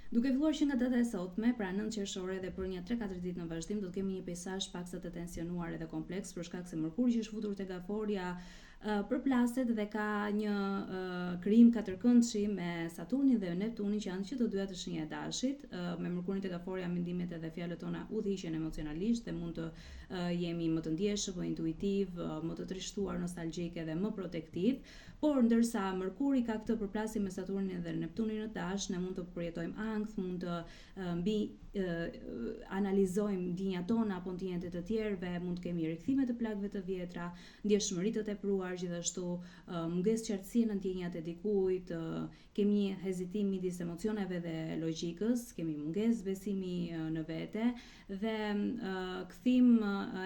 Duke filluar që nga data e sotme, pra 9 qershore dhe për një 3-4 ditë në vazhdim, do të kemi një peisazh paksa të tensionuar edhe kompleks për shkak se Mërkuri që është futur tek Aforia përplaset dhe ka një krijim katërkëndshi me Saturnin dhe Neptunin që janë që të dyja të shenja e dashit. Me Mërkurin tek Aforia mendimet edhe fjalët tona udhëhiqen emocionalisht dhe mund të jemi më të ndjeshëm, më intuitiv, më të trishtuar, nostalgjik edhe më protektiv. Por ndërsa Mërkuri ka këtë përplasje me Saturnin dhe Neptunin në dash, ne mund të përjetojmë ankth, mund të analizojmë ndjenjat tona apo ndjenjat e të tjerëve, mund të kemi rikthime të plagëve të vjetra, ndjeshmëri të tepruar, gjithashtu mungesë qartësie në ndjenjat e dikujt, kemi një hezitim midis emocioneve dhe logjikës, kemi mungesë besimi në vete dhe kthim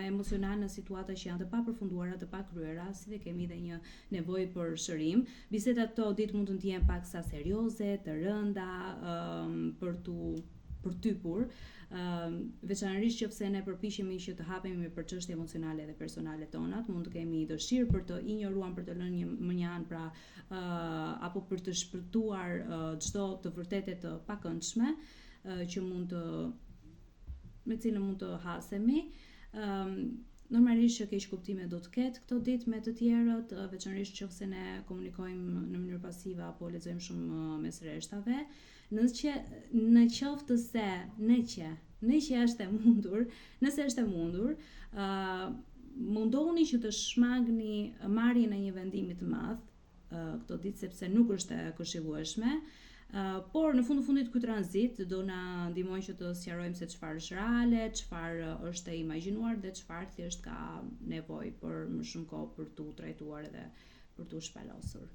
emocional në situata që janë të papërfunduara, të pakryera, si dhe kemi edhe një nevojë për shërim. Bisedat këto ditë mund të ndjehen paksa serioze, të rënda, për typur, veçanërisht nëse ne përpiqemi që të hapemi për çështje emocionale dhe personale tona, mund të kemi dëshirë për të injoruar, për të lënë një anë, pra apo për të shpërtuar çdo të vërtetë të pakëndshme që me cilën mund të hasemi. Normalisht që keq kuptime do të ketë këto ditë me të tjerët, veçanërisht nëse ne komunikojmë në mënyrë pasive apo lexojmë shumë mes rreshtave. Në qoftë se nëse është e mundur, mundohuni që të shmangni marrjen e një vendimi të madh këto ditë, sepse nuk është e këshillueshme. Por në fundit ky tranzit do na ndihmojë që të sqarojmë se çfarë është reale, çfarë është e imagjinuar dhe çfarë thjesht ka nevojë për më shumë kohë për tu trajtuar edhe për tu shpalosur.